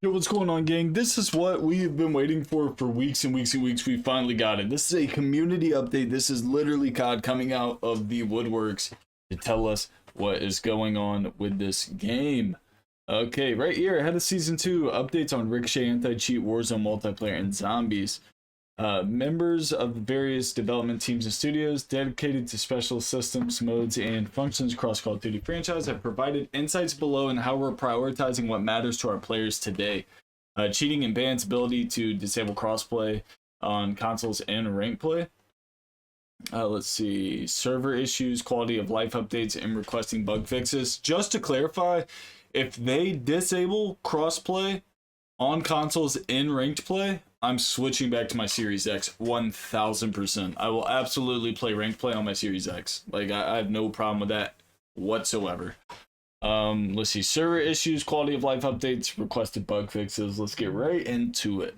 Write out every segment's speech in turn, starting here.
Yo, what's going on, gang? This is what we've been waiting for weeks and weeks and weeks. We finally got it. This is a community update. This is literally COD coming out of the woodworks to tell us what is going on with this game. Okay, right here, ahead of Season 2, updates on Ricochet, Anti-Cheat, Warzone, Multiplayer, and Zombies. Members of various development teams and studios dedicated to special systems, modes, and functions across Call of Duty franchise have provided insights below on how we're prioritizing what matters to our players today. Cheating and bans ability to disable crossplay on consoles and rank play. Let's see, server issues, quality of life updates, and requesting bug fixes. Just to clarify, if they disable crossplay on consoles in ranked play, I'm switching back to my Series X 1000%. I will absolutely play ranked play on my Series X. Like, I have no problem with that whatsoever. Let's see, server issues, quality of life updates, requested bug fixes. Let's get right into it.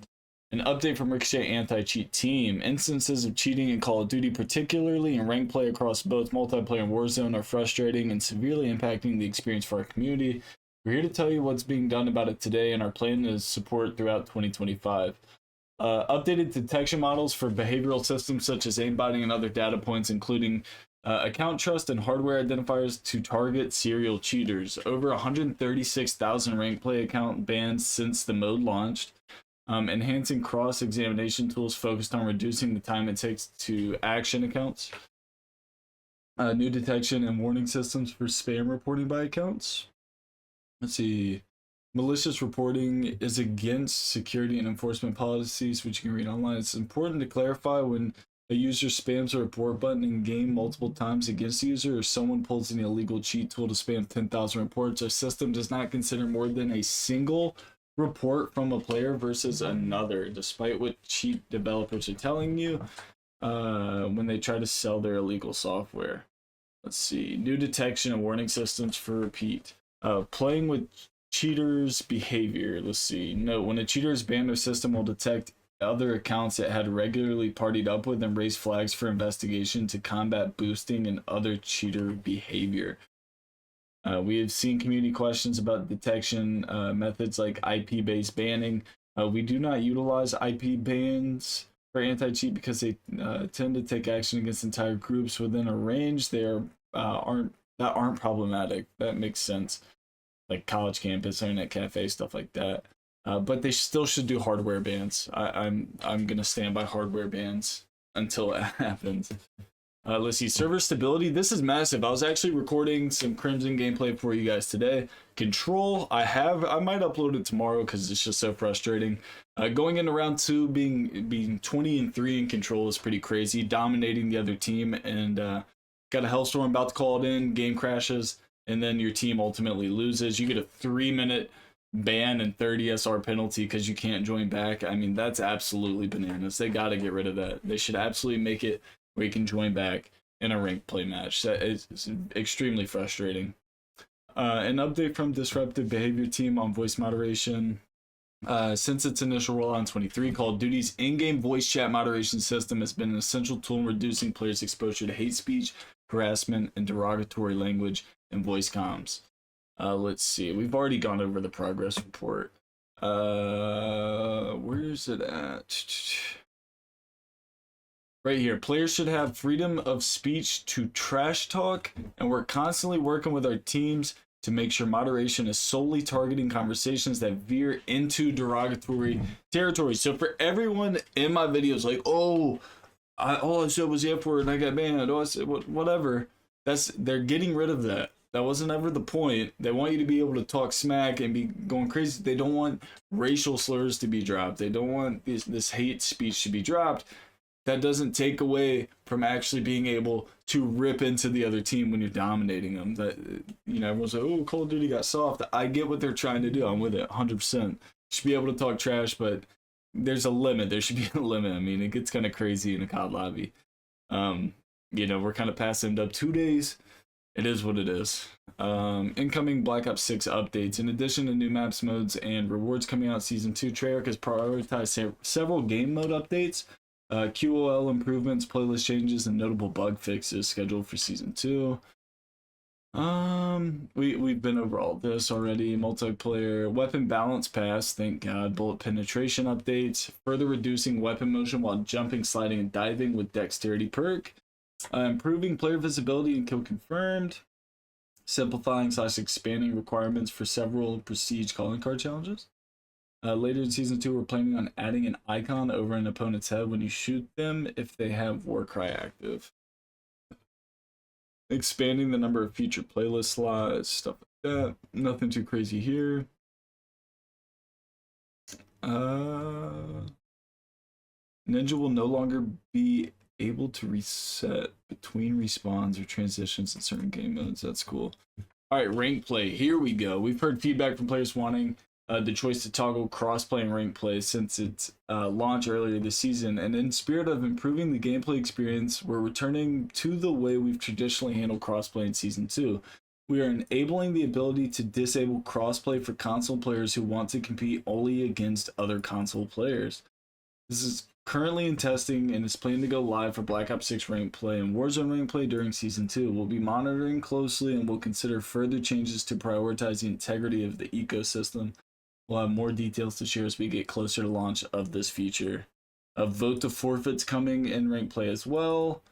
An update from Ricochet Anti-Cheat Team. Instances of cheating in Call of Duty, particularly in ranked play across both multiplayer and Warzone, are frustrating and severely impacting the experience for our community. We're here to tell you what's being done about it today, and our plan is support throughout 2025. Updated detection models for behavioral systems such as aimbotting and other data points, including account trust and hardware identifiers to target serial cheaters. Over 136,000 rank play account bans since the mode launched. Enhancing cross-examination tools focused on reducing the time it takes to action accounts. New detection and warning systems for spam reporting by accounts. Let's see. Malicious reporting is against security and enforcement policies, which you can read online. It's important to clarify when a user spams a report button in game multiple times against the user, or someone pulls an illegal cheat tool to spam 10,000 reports. Our system does not consider more than a single report from a player versus another, despite what cheat developers are telling you when they try to sell their illegal software. Let's see. New detection and warning systems for repeat. Playing with cheaters' behavior. Let's see. Note, when a cheater is banned, their system will detect other accounts it had regularly partied up with and raise flags for investigation to combat boosting and other cheater behavior. We have seen community questions about detection methods like IP-based banning. We do not utilize IP bans for anti-cheat because they tend to take action against entire groups within a range. They aren't problematic. That makes sense. Like college campus, internet cafe, stuff like that. But they still should do hardware bans. I'm gonna stand by hardware bans until it happens. Let's see, server stability. This is massive. I was actually recording some Crimson gameplay for you guys today. Control, I might upload it tomorrow because it's just so frustrating. Going into round 2, being 20-3 in Control is pretty crazy. Dominating the other team, and got a Hellstorm about to call it in. Game crashes, and then your team ultimately loses. You get a 3-minute ban and 30 SR penalty because you can't join back. I mean, that's absolutely bananas. They got to get rid of that. They should absolutely make it where you can join back in a ranked play match. That is extremely frustrating. An update from Disruptive Behavior Team on voice moderation. Since its initial rollout in 23, Call of Duty's in-game voice chat moderation system has been an essential tool in reducing players' exposure to hate speech, harassment, and derogatory language in voice comms. Let's see. We've already gone over the progress report. Where is it at? Right here. Players should have freedom of speech to trash talk, and we're constantly working with our teams to make sure moderation is solely targeting conversations that veer into derogatory territory. So for everyone in my videos, like, all I said was the F word and I got banned. Oh, I said whatever. They're getting rid of that. That wasn't ever the point. They want you to be able to talk smack and be going crazy. They don't want racial slurs to be dropped. They don't want this hate speech to be dropped. That doesn't take away from actually being able to rip into the other team when you're dominating them. That, everyone's like, oh, Call of Duty got soft. I get what they're trying to do. I'm with it 100%. You should be able to talk trash, but there's a limit. There should be a limit. I mean, it gets kind of crazy in a COD lobby. We're kind of past end up 2 days. It is what it is. Incoming Black Ops 6 updates. In addition to new maps, modes, and rewards coming out Season 2, Treyarch has prioritized several game mode updates, QOL improvements, playlist changes, and notable bug fixes scheduled for Season 2. We've been over all this already. Multiplayer weapon balance pass, thank God. Bullet penetration updates, further reducing weapon motion while jumping, sliding, and diving with dexterity perk. Improving player visibility and kill confirmed. Simplifying / expanding requirements for several prestige calling card challenges. Later in season 2, we're planning on adding an icon over an opponent's head when you shoot them if they have Warcry active. Expanding the number of future playlist slots, stuff like that. Nothing too crazy here. Ninja will no longer be able to reset between respawns or transitions in certain game modes. That's cool. All right, rank play. Here we go. We've heard feedback from players wanting the choice to toggle cross-play and rank play since its launch earlier this season. And in spirit of improving the gameplay experience, we're returning to the way we've traditionally handled cross-play in Season 2. We are enabling the ability to disable cross-play for console players who want to compete only against other console players. This is currently in testing and is planned to go live for Black Ops 6 rank play and Warzone rank play during Season 2. We'll be monitoring closely and will consider further changes to prioritize the integrity of the ecosystem. We'll have more details to share as we get closer to launch of this feature. A vote to forfeits coming in rank play as well.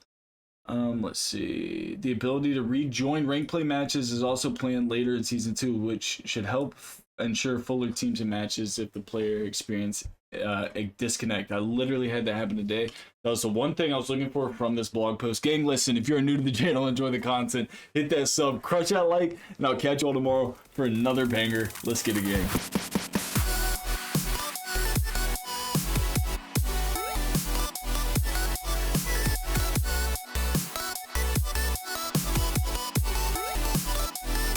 Let's see. The ability to rejoin rank play matches is also planned later in Season 2, which should help ensure fuller teams and matches if the player experience a disconnect. I literally had that happen today. That was the one thing I was looking for from this blog post. Gang, listen, if you're new to the channel, enjoy the content, hit that sub, crush that like, and I'll catch you all tomorrow for another banger. Let's get it, gang.